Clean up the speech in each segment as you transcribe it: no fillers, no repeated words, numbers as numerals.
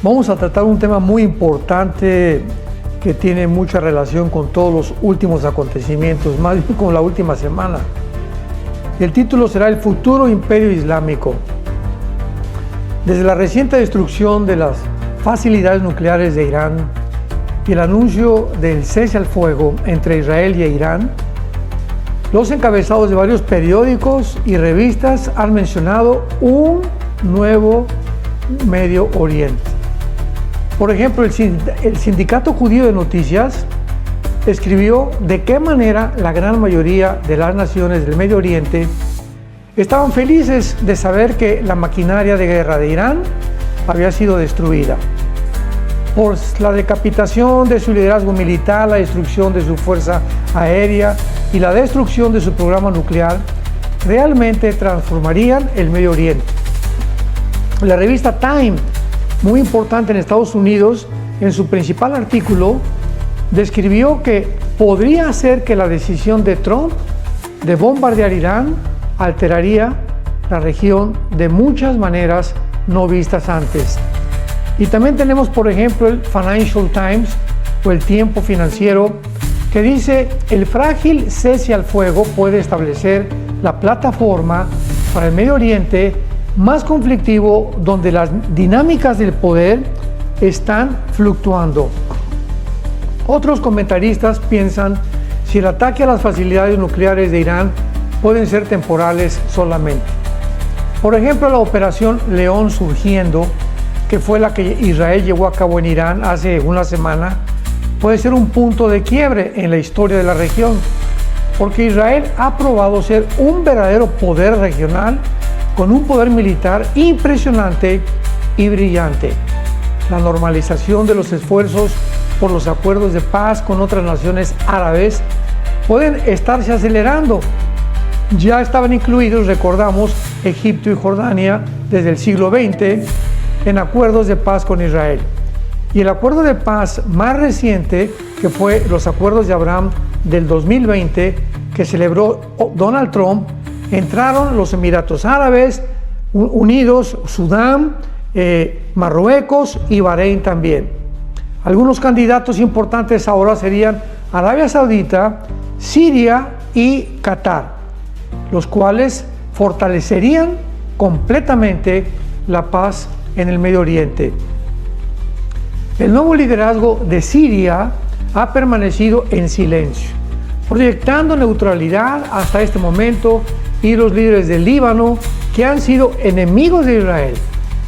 Vamos a tratar un tema muy importante que tiene mucha relación con todos los últimos acontecimientos, más bien con la última semana. El título será El futuro imperio islámico. Desde la reciente destrucción de las facilidades nucleares de Irán y el anuncio del cese al fuego entre Israel y Irán, los encabezados de varios periódicos y revistas han mencionado un nuevo Medio Oriente. Por ejemplo, el Sindicato Judío de Noticias escribió de qué manera la gran mayoría de las naciones del Medio Oriente estaban felices de saber que la maquinaria de guerra de Irán había sido destruida. Por la decapitación de su liderazgo militar, la destrucción de su fuerza aérea y la destrucción de su programa nuclear, realmente transformarían el Medio Oriente. La revista Time, muy importante en Estados Unidos, en su principal artículo, describió que podría ser que la decisión de Trump de bombardear Irán alteraría la región de muchas maneras no vistas antes. Y también tenemos, por ejemplo, el Financial Times o el Tiempo Financiero, que dice: el frágil cese al fuego puede establecer la plataforma para el Medio Oriente más conflictivo, donde las dinámicas del poder están fluctuando. Otros comentaristas piensan si el ataque a las facilidades nucleares de Irán pueden ser temporales solamente. Por ejemplo, la operación León Surgiendo, que fue la que Israel llevó a cabo en Irán hace una semana, puede ser un punto de quiebre en la historia de la región, porque Israel ha probado ser un verdadero poder regional con un poder militar impresionante y brillante. La normalización de los esfuerzos por los acuerdos de paz con otras naciones árabes pueden estarse acelerando. Ya estaban incluidos, recordamos, Egipto y Jordania desde el siglo XX en acuerdos de paz con Israel. Y el acuerdo de paz más reciente, que fue los acuerdos de Abraham del 2020, que celebró Donald Trump, entraron los Emiratos Árabes Unidos, Sudán, Marruecos y Bahrein también. Algunos candidatos importantes ahora serían Arabia Saudita, Siria y Qatar, los cuales fortalecerían completamente la paz en el Medio Oriente. El nuevo liderazgo de Siria ha permanecido en silencio, proyectando neutralidad hasta este momento, y los líderes del Líbano, que han sido enemigos de Israel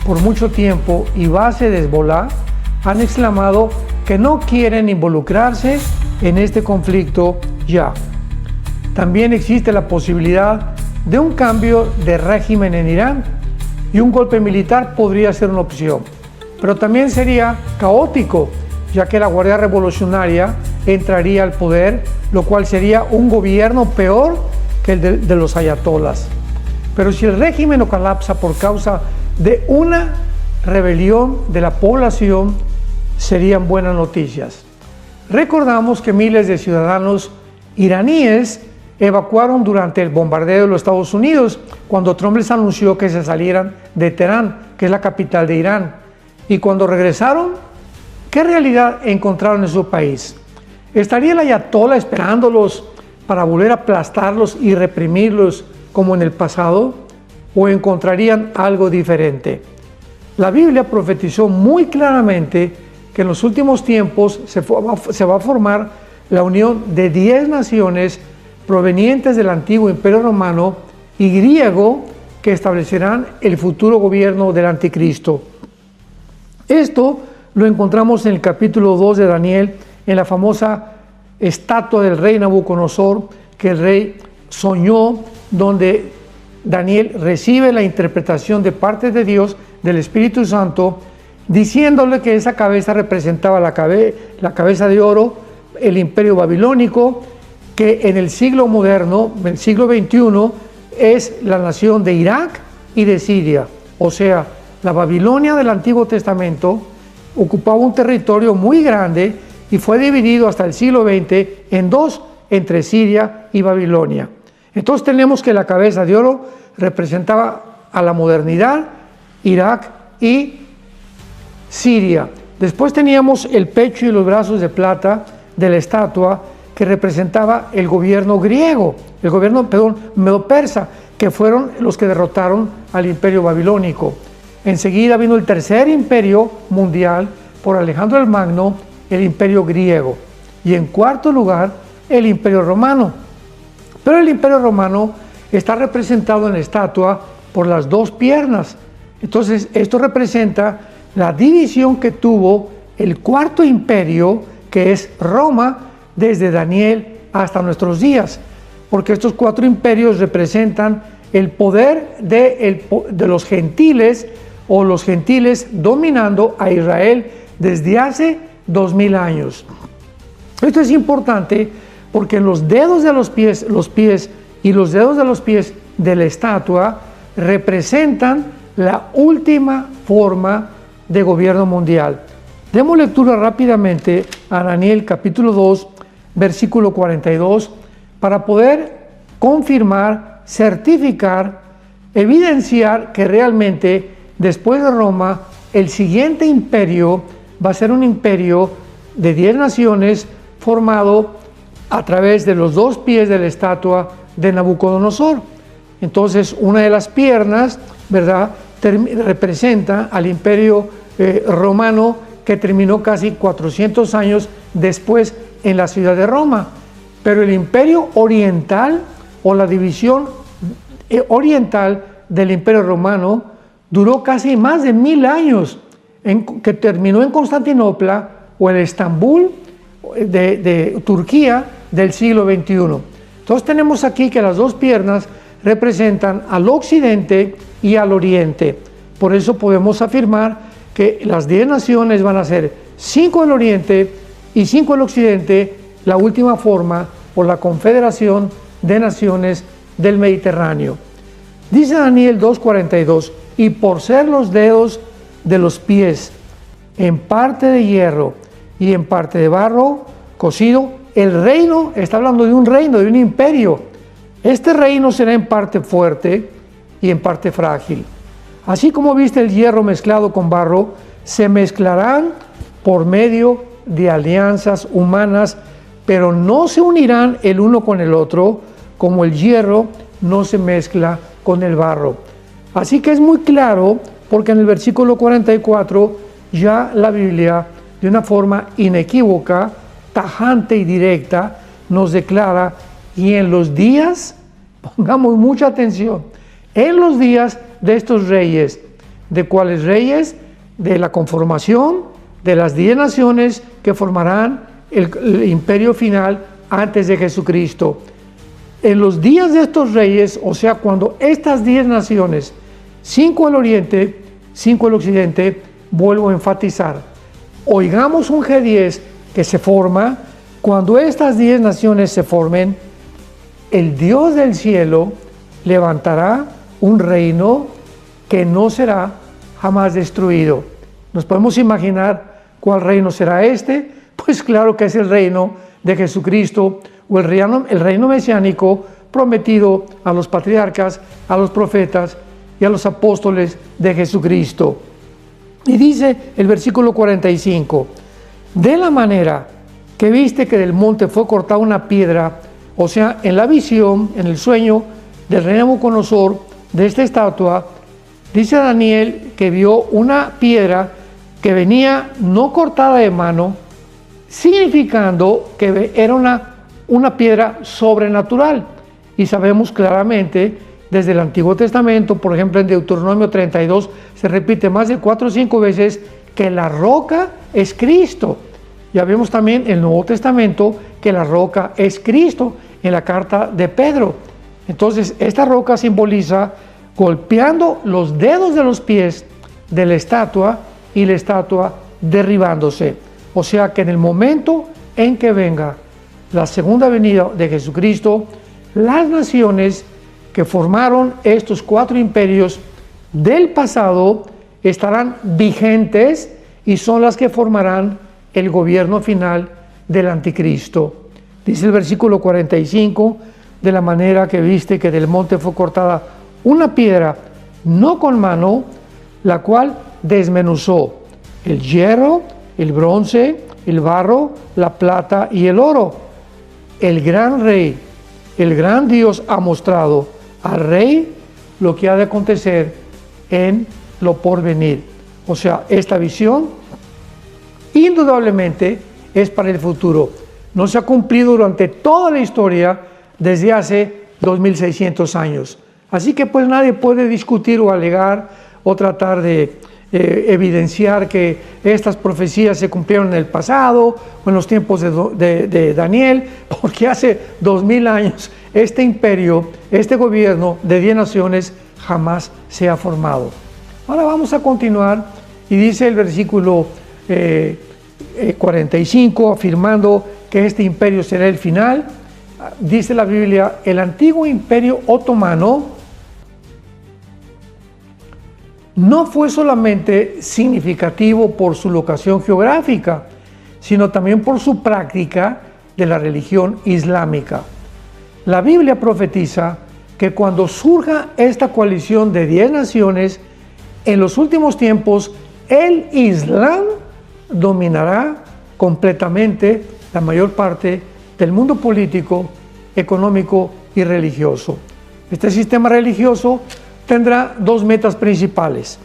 por mucho tiempo y base de Hezbollah, han exclamado que no quieren involucrarse en este conflicto ya. También existe la posibilidad de un cambio de régimen en Irán, y un golpe militar podría ser una opción, pero también sería caótico, ya que la Guardia Revolucionaria entraría al poder, lo cual sería un gobierno peor que el de los ayatolas. Pero si el régimen no colapsa por causa de una rebelión de la población, serían buenas noticias. Recordamos que miles de ciudadanos iraníes evacuaron durante el bombardeo de los Estados Unidos, cuando Trump les anunció que se salieran de Teherán, que es la capital de Irán. Y cuando regresaron, ¿qué realidad encontraron en su país? ¿Estaría el ayatolá esperándolos para volver a aplastarlos y reprimirlos como en el pasado? ¿O encontrarían algo diferente? La Biblia profetizó muy claramente que en los últimos tiempos se va a formar la unión de 10 naciones provenientes del antiguo Imperio Romano y griego, que establecerán el futuro gobierno del Anticristo. Esto lo encontramos en el capítulo 2 de Daniel, en la famosa estatua del rey Nabucodonosor, que el rey soñó, donde Daniel recibe la interpretación de parte de Dios, del Espíritu Santo, diciéndole que esa cabeza representaba la cabeza de oro, el imperio babilónico, que en el siglo moderno, en el siglo XXI, es la nación de Irak y de Siria. O sea, la Babilonia del Antiguo Testamento ocupaba un territorio muy grande y fue dividido hasta el siglo XX en dos, entre Siria y Babilonia. Entonces tenemos que la cabeza de oro representaba a la modernidad, Irak y Siria. Después teníamos el pecho y los brazos de plata de la estatua que representaba el gobierno griego, el gobierno, perdón, medo-persa, que fueron los que derrotaron al imperio babilónico. Enseguida vino el tercer imperio mundial por Alejandro el Magno, el imperio griego. Y en cuarto lugar, el imperio romano. Pero el imperio romano está representado en la estatua por las dos piernas. Entonces, esto representa la división que tuvo el cuarto imperio, que es Roma, desde Daniel hasta nuestros días. Porque estos cuatro imperios representan el poder de los gentiles, o los gentiles dominando a Israel desde hace 2000 años. Esto es importante porque en los dedos de los pies y los dedos de los pies de la estatua representan la última forma de gobierno mundial. Demos lectura rápidamente a Daniel capítulo 2, versículo 42, para poder confirmar, certificar, evidenciar que realmente después de Roma, el siguiente imperio va a ser un imperio de 10 naciones formado a través de los dos pies de la estatua de Nabucodonosor. Entonces, una de las piernas, ¿verdad?, representa al imperio romano, que terminó casi 400 años después en la ciudad de Roma. Pero el imperio oriental, o la división oriental del imperio romano, duró casi más de 1000 años, que terminó en Constantinopla o en Estambul de Turquía del siglo XXI. Entonces tenemos aquí que las dos piernas representan al occidente y al oriente. Por eso podemos afirmar que las 10 naciones van a ser 5 del oriente y 5 del occidente, la última forma, o la confederación de naciones del Mediterráneo. Dice Daniel 2:42, y por ser los dedos de los pies en parte de hierro y en parte de barro cocido, el reino, está hablando de un reino, de un imperio. Este reino será en parte fuerte y en parte frágil. Así como viste el hierro mezclado con barro, se mezclarán por medio de alianzas humanas, pero no se unirán el uno con el otro, como el hierro no se mezcla con el barro. Así que es muy claro, porque en el versículo 44 ya la Biblia, de una forma inequívoca, tajante y directa, nos declara: y en los días, pongamos mucha atención, en los días de estos reyes. ¿De cuáles reyes? De la conformación de las 10 naciones que formarán el imperio final antes de Jesucristo. En los días de estos reyes, o sea, cuando estas 10 naciones, 5 al oriente, 5 al occidente, vuelvo a enfatizar, oigamos un G10 que se forma. Cuando estas 10 naciones se formen, el Dios del cielo levantará un reino que no será jamás destruido. ¿Nos podemos imaginar cuál reino será este? Pues claro que es el reino de Jesucristo, o el reino mesiánico prometido a los patriarcas, a los profetas y a los apóstoles de Jesucristo. Y dice el versículo 45, de la manera que viste que del monte fue cortada una piedra, o sea, en la visión, en el sueño del rey Nabucodonosor, de esta estatua, dice Daniel que vio una piedra que venía no cortada de mano, significando que era una piedra sobrenatural. Y sabemos claramente desde el Antiguo Testamento, por ejemplo en Deuteronomio 32, se repite más de 4 o 5 veces que la roca es Cristo. Ya vemos también en el Nuevo Testamento que la roca es Cristo, en la carta de Pedro. Entonces esta roca simboliza golpeando los dedos de los pies de la estatua y la estatua derribándose. O sea que en el momento en que venga la segunda venida de Jesucristo, las naciones que formaron estos 4 imperios del pasado estarán vigentes y son las que formarán el gobierno final del anticristo. Dice el versículo 45, de la manera que viste que del monte fue cortada una piedra, no con mano, la cual desmenuzó el hierro, el bronce, el barro, la plata y el oro. El gran rey, el gran Dios ha mostrado al rey lo que ha de acontecer en lo porvenir. O sea, esta visión indudablemente es para el futuro. No se ha cumplido durante toda la historia desde hace 2600 años. Así que pues nadie puede discutir o alegar o tratar de evidenciar que estas profecías se cumplieron en el pasado o en los tiempos de Daniel, porque hace 2000 años este imperio, este gobierno de 10 naciones jamás se ha formado. Ahora vamos a continuar y dice el versículo 45, afirmando que este imperio será el final. Dice la Biblia, el antiguo imperio otomano no fue solamente significativo por su locación geográfica, sino también por su práctica de la religión islámica. La Biblia profetiza que cuando surja esta coalición de 10 naciones, en los últimos tiempos, el Islam dominará completamente la mayor parte del mundo político, económico y religioso. Este sistema religioso tendrá dos metas principales.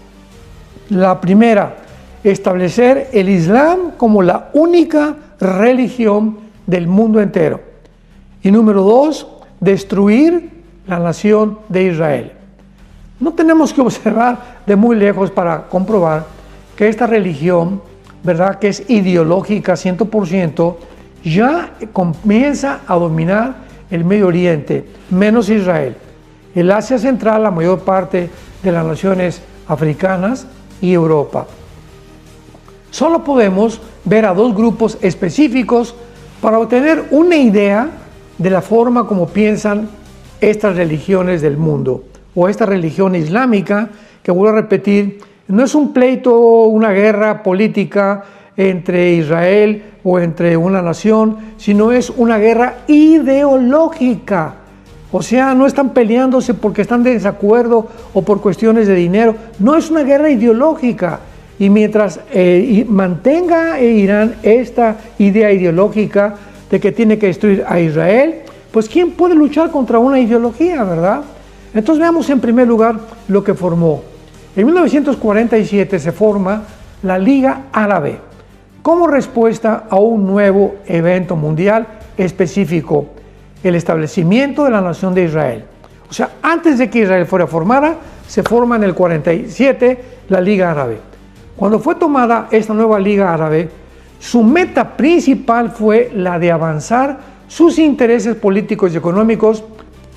La primera, establecer el Islam como la única religión del mundo entero. Y número dos, destruir la nación de Israel. No tenemos que observar de muy lejos para comprobar que esta religión, ¿verdad?, que es ideológica 100%, ya comienza a dominar el Medio Oriente, menos Israel. El Asia Central, la mayor parte de las naciones africanas y Europa. Solo podemos ver a dos grupos específicos para obtener una idea de la forma como piensan estas religiones del mundo, o esta religión islámica, que vuelvo a repetir, no es un pleito, una guerra política entre Israel o entre una nación, sino es una guerra ideológica. O sea, no están peleándose porque están de desacuerdo o por cuestiones de dinero. No, es una guerra ideológica. Y mientras mantenga Irán esta idea ideológica de que tiene que destruir a Israel, pues ¿quién puede luchar contra una ideología, verdad? Entonces veamos en primer lugar lo que formó. En 1947 se forma la Liga Árabe como respuesta a un nuevo evento mundial específico, el establecimiento de la nación de Israel. O sea, antes de que Israel fuera formada, se forma en el 47 la Liga Árabe. Cuando fue tomada esta nueva Liga Árabe, su meta principal fue la de avanzar sus intereses políticos y económicos,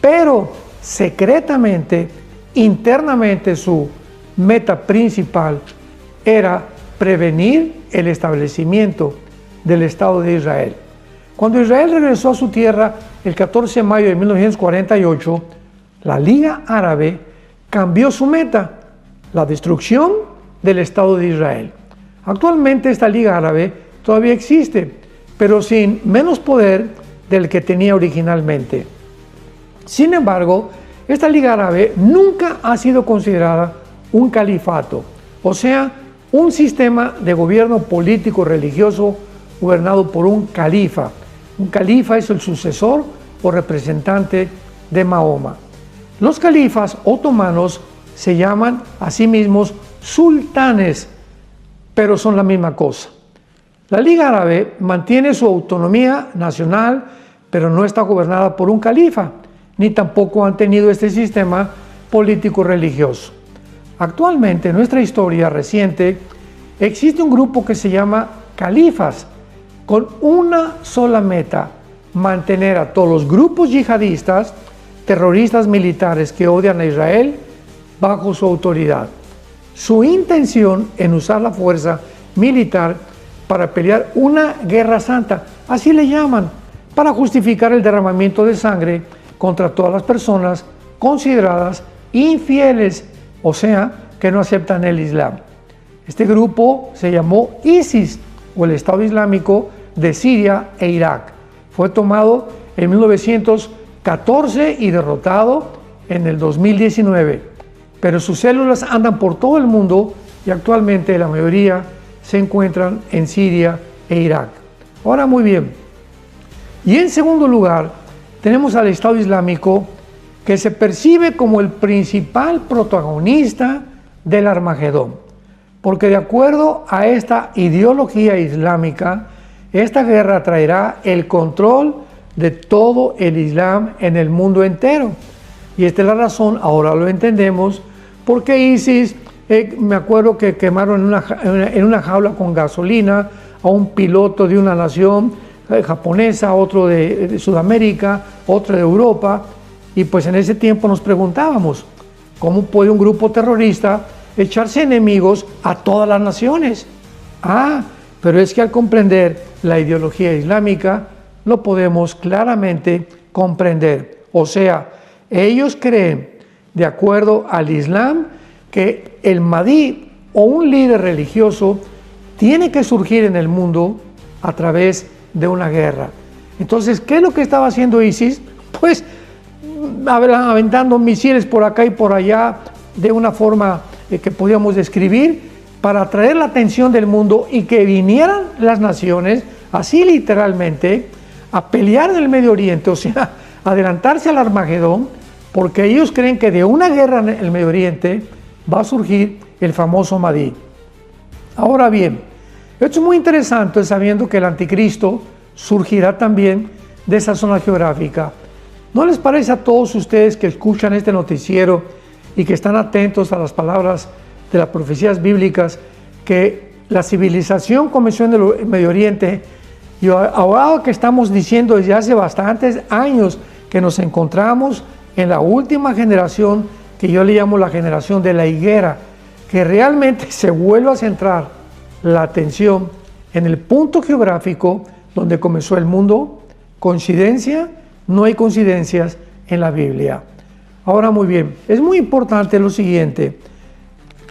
pero secretamente, internamente, su meta principal era prevenir el establecimiento del Estado de Israel. Cuando Israel regresó a su tierra el 14 de mayo de 1948, la Liga Árabe cambió su meta, la destrucción del Estado de Israel. Actualmente esta Liga Árabe todavía existe, pero sin menos poder del que tenía originalmente. Sin embargo, esta Liga Árabe nunca ha sido considerada un califato, o sea, un sistema de gobierno político religioso gobernado por un califa. Un califa es el sucesor o representante de Mahoma. Los califas otomanos se llaman a sí mismos sultanes, pero son la misma cosa. La Liga Árabe mantiene su autonomía nacional, pero no está gobernada por un califa, ni tampoco han tenido este sistema político religioso. Actualmente, en nuestra historia reciente, existe un grupo que se llama califas, con una sola meta: mantener a todos los grupos yihadistas, terroristas militares que odian a Israel, bajo su autoridad. Su intención en usar la fuerza militar para pelear una guerra santa, así le llaman, para justificar el derramamiento de sangre contra todas las personas consideradas infieles, o sea, que no aceptan el Islam. Este grupo se llamó ISIS, o el Estado Islámico de Siria e Irak. Fue tomado en 1914 y derrotado en el 2019, pero sus células andan por todo el mundo y actualmente la mayoría se encuentran en Siria e Irak. Ahora, muy bien. Y en segundo lugar, tenemos al Estado Islámico, que se percibe como el principal protagonista del Armagedón. Porque de acuerdo a esta ideología islámica, esta guerra traerá el control de todo el Islam en el mundo entero. Y esta es la razón, ahora lo entendemos, porque ISIS, me acuerdo que quemaron en una jaula con gasolina a un piloto de una nación japonesa, otro de Sudamérica, otro de Europa, y pues en ese tiempo nos preguntábamos, ¿cómo puede un grupo terrorista echarse enemigos a todas las naciones? Pero es que al comprender la ideología islámica, lo podemos claramente comprender. O sea, ellos creen, de acuerdo al Islam, que el Mahdi o un líder religioso tiene que surgir en el mundo a través de una guerra. Entonces, ¿qué es lo que estaba haciendo ISIS? Pues aventando misiles por acá y por allá de una forma que podíamos describir para atraer la atención del mundo y que vinieran las naciones, así literalmente, a pelear en el Medio Oriente, o sea, adelantarse al Armagedón, porque ellos creen que de una guerra en el Medio Oriente va a surgir el famoso Mahdi. Ahora bien, esto es muy interesante sabiendo que el anticristo surgirá también de esa zona geográfica. ¿No les parece a todos ustedes que escuchan este noticiero y que están atentos a las palabras de las profecías bíblicas que la civilización comenzó en el Medio Oriente? Y ahora que estamos diciendo desde hace bastantes años que nos encontramos en la última generación, que yo le llamo la generación de la higuera, que realmente se vuelve a centrar la atención en el punto geográfico donde comenzó el mundo. ¿Coincidencia? No hay coincidencias en la Biblia. Ahora, muy bien, es muy importante lo siguiente.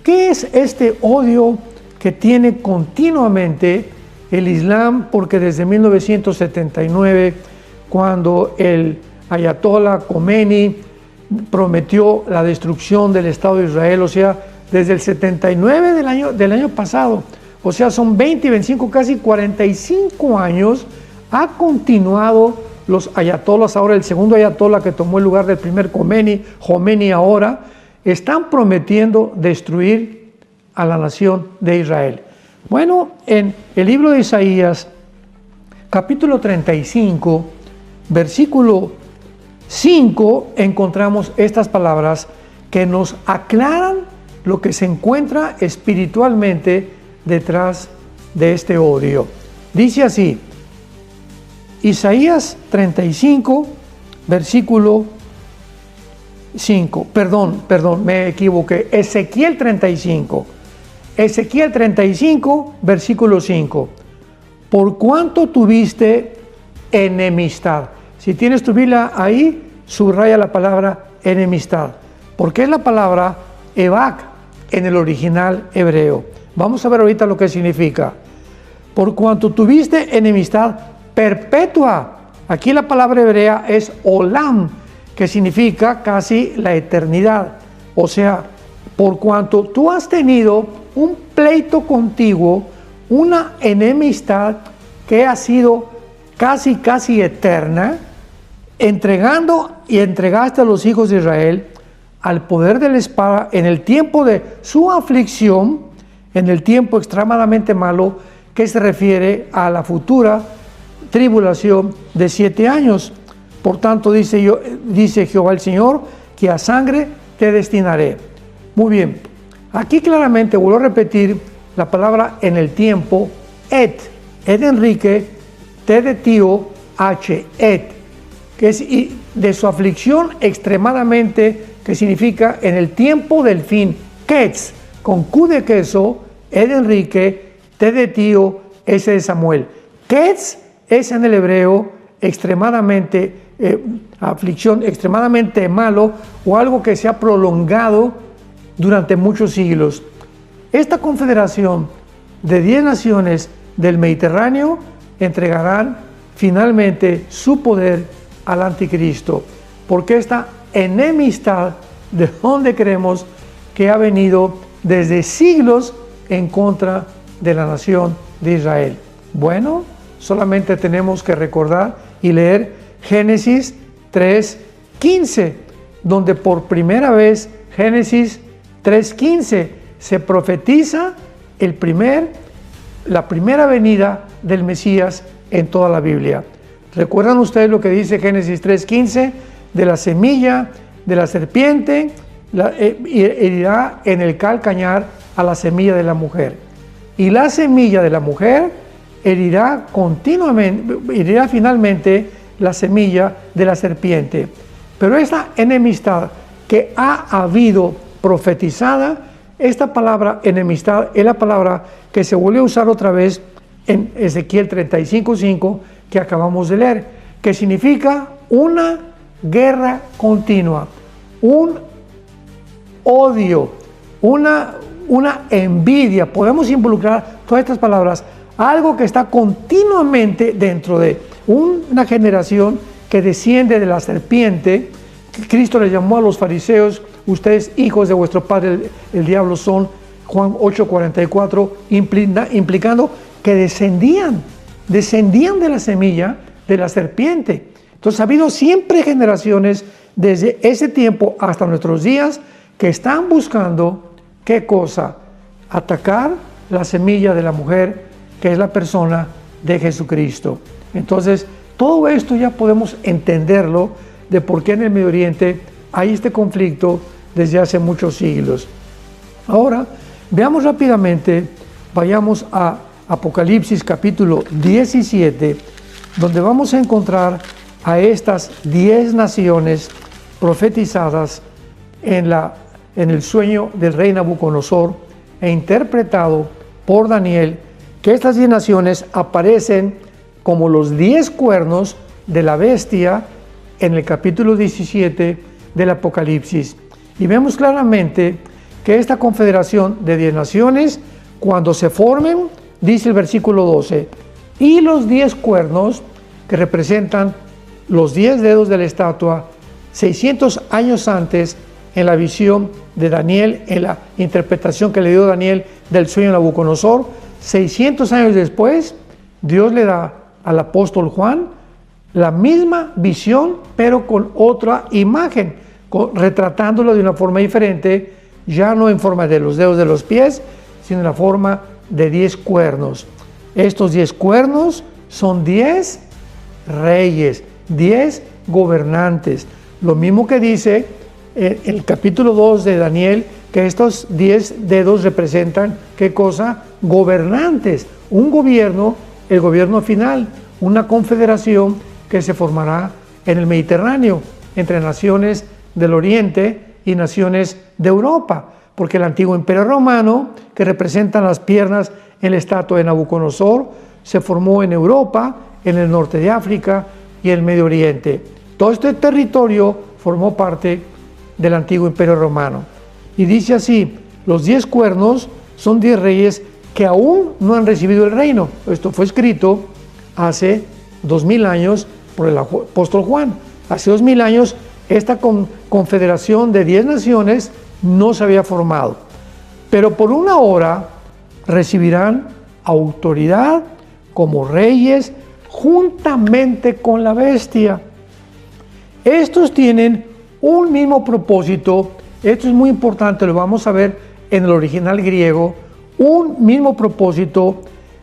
¿Qué es este odio que tiene continuamente el Islam? Porque desde 1979, cuando el Ayatollah Khomeini prometió la destrucción del Estado de Israel, o sea, desde el 79 del año pasado, o sea, son 20, 25, casi 45 años, ha continuado los ayatollas. Ahora el segundo ayatollah que tomó el lugar del primer Khomeini ahora, están prometiendo destruir a la nación de Israel. Bueno, en el libro de Isaías, capítulo 35, versículo 5, encontramos estas palabras que nos aclaran lo que se encuentra espiritualmente detrás de este odio. Dice así, Isaías 35, versículo 5, perdón, me equivoqué, Ezequiel 35, versículo 5, por cuanto tuviste enemistad. Si tienes tu Biblia ahí, subraya la palabra enemistad, porque es la palabra evak en el original hebreo. Vamos a ver ahorita lo que significa. Por cuanto tuviste enemistad perpetua. Aquí la palabra hebrea es olam, que significa casi la eternidad. O sea, por cuanto tú has tenido un pleito contiguo, una enemistad que ha sido casi eterna, entregando y entregaste a los hijos de Israel al poder de la espada en el tiempo de su aflicción, en el tiempo extremadamente malo que se refiere a la futura tribulación de 7 años. Por tanto, dice Jehová el Señor, que a sangre te destinaré. Muy bien, aquí claramente vuelvo a repetir la palabra en el tiempo, et de Enrique, t de tío, h, que es de su aflicción extremadamente, que significa en el tiempo del fin, ketz, con q de queso, de Enrique, t de tío, s de Samuel. Ketz es en el hebreo extremadamente aflicción, extremadamente malo, o algo que se ha prolongado durante muchos siglos. Esta confederación de 10 naciones del Mediterráneo entregarán finalmente su poder al anticristo, porque esta enemistad, de donde creemos que ha venido desde siglos en contra de la nación de Israel. Bueno, solamente tenemos que recordar y leer Génesis 3:15, donde por primera vez, Génesis 3:15, se profetiza la primera venida del Mesías en toda la Biblia. ¿Recuerdan ustedes lo que dice Génesis 3:15? De la semilla de la serpiente herirá en el calcañar a la semilla de la mujer. Y la semilla de la mujer herirá finalmente la semilla de la serpiente. Pero esta enemistad que ha habido profetizada, esta palabra enemistad es la palabra que se vuelve a usar otra vez en Ezequiel 35:5 que acabamos de leer, que significa una guerra continua, un odio, una envidia. Podemos involucrar todas estas palabras, algo que está continuamente dentro de una generación que desciende de la serpiente. Cristo le llamó a los fariseos: ustedes hijos de vuestro padre el diablo son, Juan 8:44, implicando que descendían de la semilla de la serpiente. Entonces ha habido siempre generaciones desde ese tiempo hasta nuestros días que están buscando, ¿qué cosa? Atacar la semilla de la mujer, que es la persona de Jesucristo. Entonces, todo esto ya podemos entenderlo de por qué en el Medio Oriente hay este conflicto desde hace muchos siglos. Ahora, veamos rápidamente, vayamos a Apocalipsis capítulo 17, donde vamos a encontrar a estas 10 naciones profetizadas en el sueño del rey Nabucodonosor e interpretado por Daniel, que estas 10 naciones aparecen como los 10 cuernos de la bestia en el capítulo 17 del Apocalipsis. Y vemos claramente que esta confederación de 10 naciones, cuando se formen, dice el versículo 12, y los 10 cuernos que representan los 10 dedos de la estatua, 600 años antes, en la visión de Daniel, en la interpretación que le dio Daniel del sueño de Nabucodonosor, 600 años después, Dios le da al apóstol Juan la misma visión, pero con otra imagen, retratándolo de una forma diferente, ya no en forma de los dedos de los pies, sino en la forma de 10 cuernos. Estos 10 cuernos son 10 reyes, 10 gobernantes. Lo mismo que dice el capítulo 2 de Daniel, que estos 10 dedos representan, ¿qué cosa? Gobernantes, un gobierno, el gobierno final, una confederación que se formará en el Mediterráneo, entre naciones del Oriente y naciones de Europa, porque el antiguo imperio romano, que representa las piernas en la estatua de Nabucodonosor, se formó en Europa, en el norte de África y el Medio Oriente. Todo este territorio formó parte del antiguo imperio romano. Y dice así: los 10 cuernos son 10 reyes que aún no han recibido el reino. Esto fue escrito hace 2000 años por el apóstol Juan. Hace 2000 años esta confederación de 10 naciones no se había formado. Pero por una hora recibirán autoridad como reyes juntamente con la bestia. Estos tienen un mismo propósito. Esto es muy importante, lo vamos a ver en el original griego. Un mismo propósito,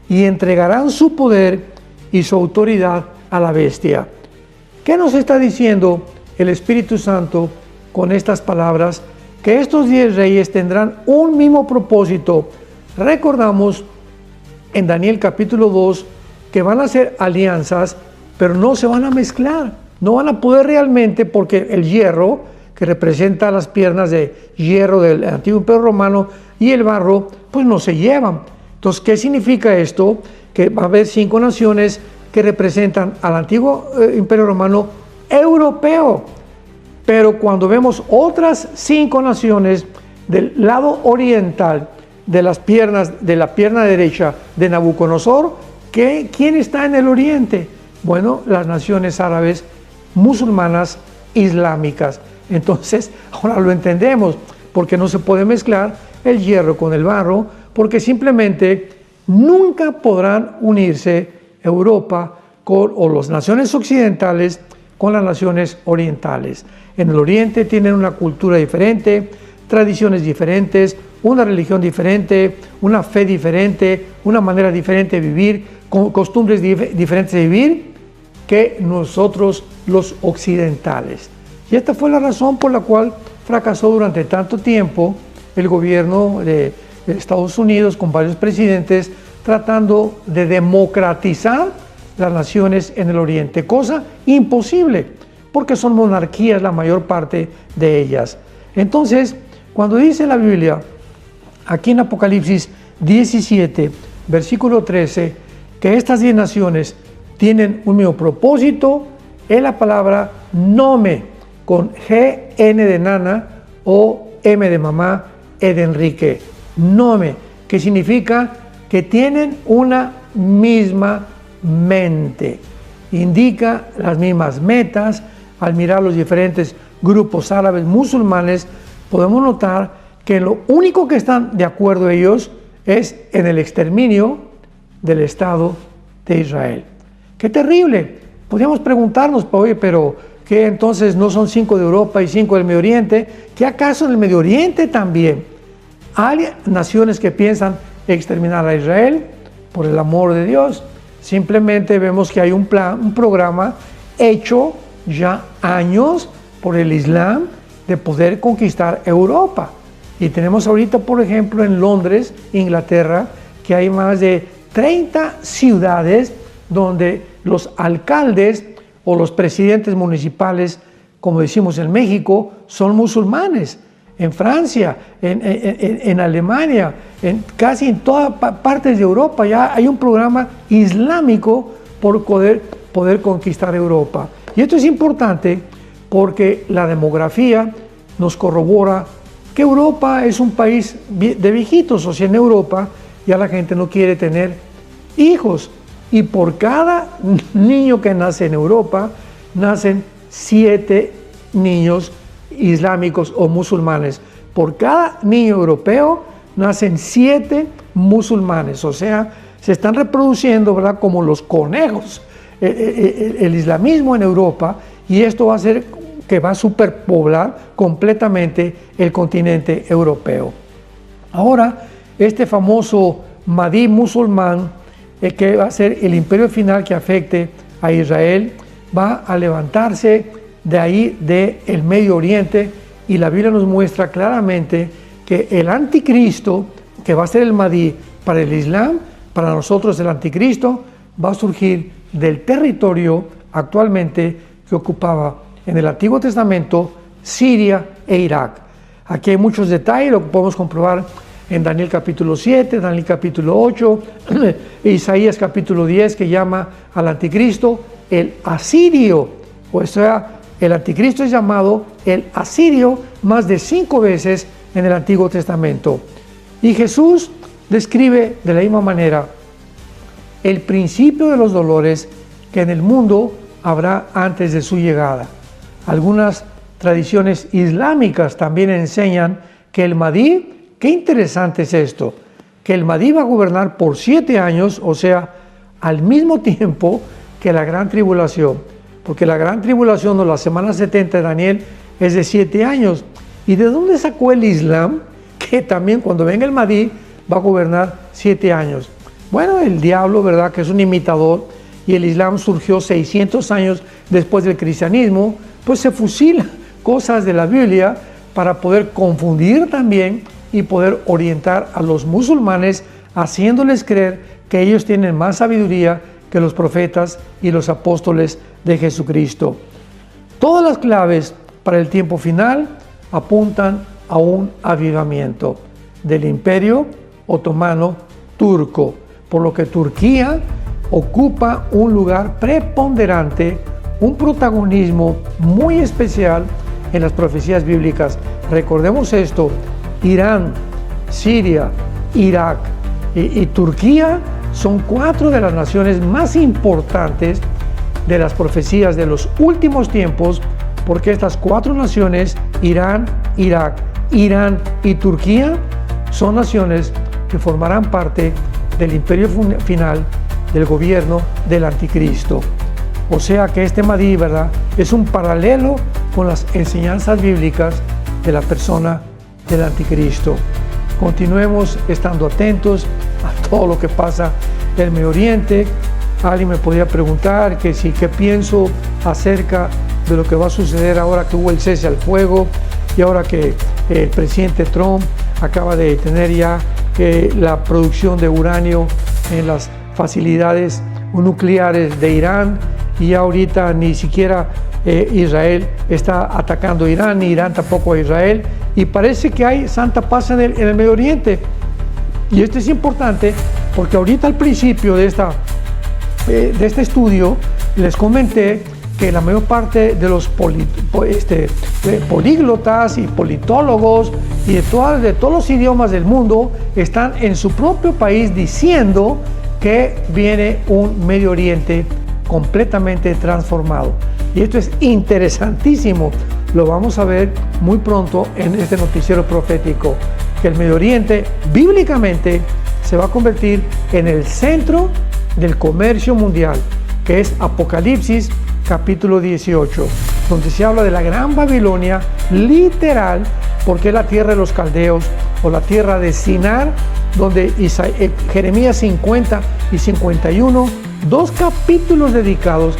y entregarán su poder y su autoridad a la bestia. ¿Qué nos está diciendo el Espíritu Santo con estas palabras? Que estos 10 reyes tendrán un mismo propósito. Recordamos en Daniel capítulo 2 que van a hacer alianzas, pero no se van a mezclar. No van a poder realmente, porque el hierro, que representa las piernas de hierro del antiguo imperio romano, y el barro, pues no se llevan. Entonces, ¿qué significa esto? Que va a haber 5 naciones que representan al antiguo imperio romano europeo. Pero cuando vemos otras 5 naciones del lado oriental de las piernas, de la pierna derecha de Nabucodonosor, ¿quién está en el oriente? Bueno, las naciones árabes, musulmanas, islámicas. Entonces, ahora lo entendemos, porque no se puede mezclar el hierro con el barro, porque simplemente nunca podrán unirse Europa o las naciones occidentales con las naciones orientales. En el Oriente tienen una cultura diferente, tradiciones diferentes, una religión diferente, una fe diferente, una manera diferente de vivir, costumbres diferentes de vivir que nosotros los occidentales. Y esta fue la razón por la cual fracasó durante tanto tiempo el gobierno de Estados Unidos con varios presidentes tratando de democratizar las naciones en el Oriente, cosa imposible, porque son monarquías la mayor parte de ellas. Entonces, cuando dice la Biblia, aquí en Apocalipsis 17, versículo 13, que estas 10 naciones tienen un mismo propósito, es la palabra nome, con G, N de nana, O, M de mamá, E de Enrique. Nome, que significa que tienen una misma mente. Indica las mismas metas. Al mirar los diferentes grupos árabes musulmanes, podemos notar que lo único que están de acuerdo ellos es en el exterminio del Estado de Israel. ¡Qué terrible! Podríamos preguntarnos, oye, pero ¿qué entonces no son 5 de Europa y 5 del Medio Oriente? ¿Qué acaso en el Medio Oriente también hay naciones que piensan exterminar a Israel? Por el amor de Dios. Simplemente vemos que hay un plan, un programa hecho ya años por el Islam de poder conquistar Europa. Y tenemos ahorita, por ejemplo, en Londres, Inglaterra, que hay más de 30 ciudades donde los alcaldes o los presidentes municipales, como decimos en México, son musulmanes. En Francia, en Alemania, casi en todas partes de Europa ya hay un programa islámico por poder conquistar Europa. Y esto es importante porque la demografía nos corrobora que Europa es un país de viejitos, o sea, en Europa ya la gente no quiere tener hijos. Y por cada niño que nace en Europa, nacen 7 niños islámicos o musulmanes. Por cada niño europeo, nacen 7 musulmanes. O sea, se están reproduciendo, ¿verdad?, como los conejos, el islamismo en Europa, y esto va a hacer que va a superpoblar completamente el continente europeo. Ahora, este famoso Mahdi musulmán, que va a ser el imperio final que afecte a Israel, va a levantarse de ahí del Medio Oriente, y la Biblia nos muestra claramente que el anticristo, que va a ser el Mahdi para el Islam, para nosotros el anticristo, va a surgir del territorio actualmente que ocupaba en el Antiguo Testamento Siria e Irak. Aquí hay muchos detalles, lo podemos comprobar en Daniel capítulo 7, Daniel capítulo 8, Isaías capítulo 10, que llama al anticristo el asirio. O sea, el anticristo es llamado el asirio más de 5 veces en el Antiguo Testamento. Y Jesús describe de la misma manera el principio de los dolores que en el mundo habrá antes de su llegada. Algunas tradiciones islámicas también enseñan que el Mahdi, qué interesante es esto, que el Mahdi va a gobernar por 7 años, o sea, al mismo tiempo que la gran tribulación, porque la gran tribulación o la semana 70 de Daniel es de 7 años. ¿Y de dónde sacó el Islam que también cuando venga el Mahdi va a gobernar 7 años? Bueno, el diablo, ¿verdad?, que es un imitador, y el Islam surgió 600 años después del cristianismo, pues se fusila cosas de la Biblia para poder confundir también y poder orientar a los musulmanes, haciéndoles creer que ellos tienen más sabiduría que los profetas y los apóstoles de Jesucristo. Todas las claves para el tiempo final apuntan a un avivamiento del Imperio Otomano Turco, por lo que Turquía ocupa un lugar preponderante, un protagonismo muy especial en las profecías bíblicas. Recordemos esto: Irán, Siria, Irak y Turquía son 4 de las naciones más importantes de las profecías de los últimos tiempos, porque estas 4 naciones, Irán, Irak, Irán y Turquía, son naciones que formarán parte del imperio final del gobierno del anticristo. O sea que este Mahdi, ¿verdad?, es un paralelo con las enseñanzas bíblicas de la persona del anticristo. Continuemos estando atentos a todo lo que pasa en el Medio Oriente. Alguien me podría preguntar qué pienso acerca de lo que va a suceder ahora que hubo el cese al fuego y ahora que el presidente Trump acaba de tener ya la producción de uranio en las facilidades nucleares de Irán, y ya ahorita ni siquiera Israel está atacando a Irán, ni Irán tampoco a Israel, y parece que hay santa paz en el Medio Oriente. Y esto es importante porque ahorita al principio de este estudio les comenté que la mayor parte de los políglotas y politólogos y de todos los idiomas del mundo están en su propio país diciendo que viene un Medio Oriente completamente transformado. Y esto es interesantísimo. Lo vamos a ver muy pronto en este noticiero profético, que el Medio Oriente bíblicamente se va a convertir en el centro del comercio mundial, que es Apocalipsis capítulo 18, donde se habla de la gran Babilonia, literal, porque es la tierra de los caldeos o la tierra de Sinar, donde Jeremías 50 y 51, dos capítulos dedicados,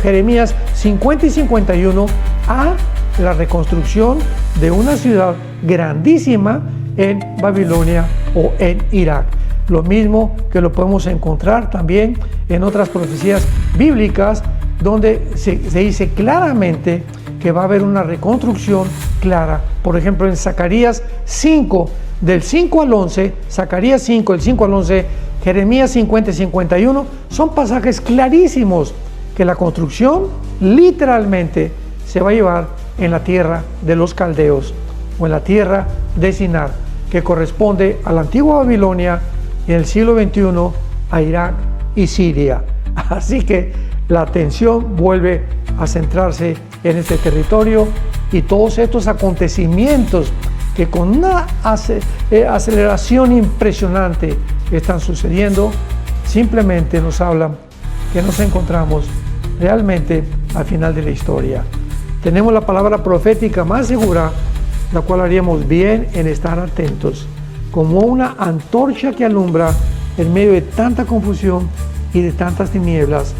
Jeremías 50 y 51, a la reconstrucción de una ciudad grandísima en Babilonia o en Irak. Lo mismo que lo podemos encontrar también en otras profecías bíblicas, donde se dice claramente que va a haber una reconstrucción clara. Por ejemplo, en Zacarías 5, del 5 al 11, Zacarías 5, del 5 al 11, Jeremías 50 y 51, son pasajes clarísimos que la construcción literalmente se va a llevar en la tierra de los caldeos o en la tierra de Sinar, que corresponde a la antigua Babilonia, y en el siglo XXI a Irak y Siria. Así que la atención vuelve a centrarse en este territorio, y todos estos acontecimientos que con una aceleración impresionante están sucediendo, simplemente nos hablan que nos encontramos realmente al final de la historia. Tenemos la palabra profética más segura, la cual haríamos bien en estar atentos, como una antorcha que alumbra en medio de tanta confusión y de tantas tinieblas,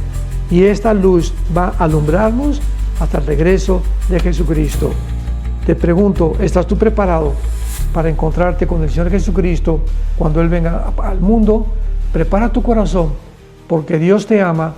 y esta luz va a alumbrarnos hasta el regreso de Jesucristo. Te pregunto, ¿estás tú preparado para encontrarte con el Señor Jesucristo cuando Él venga al mundo? Prepara tu corazón, porque Dios te ama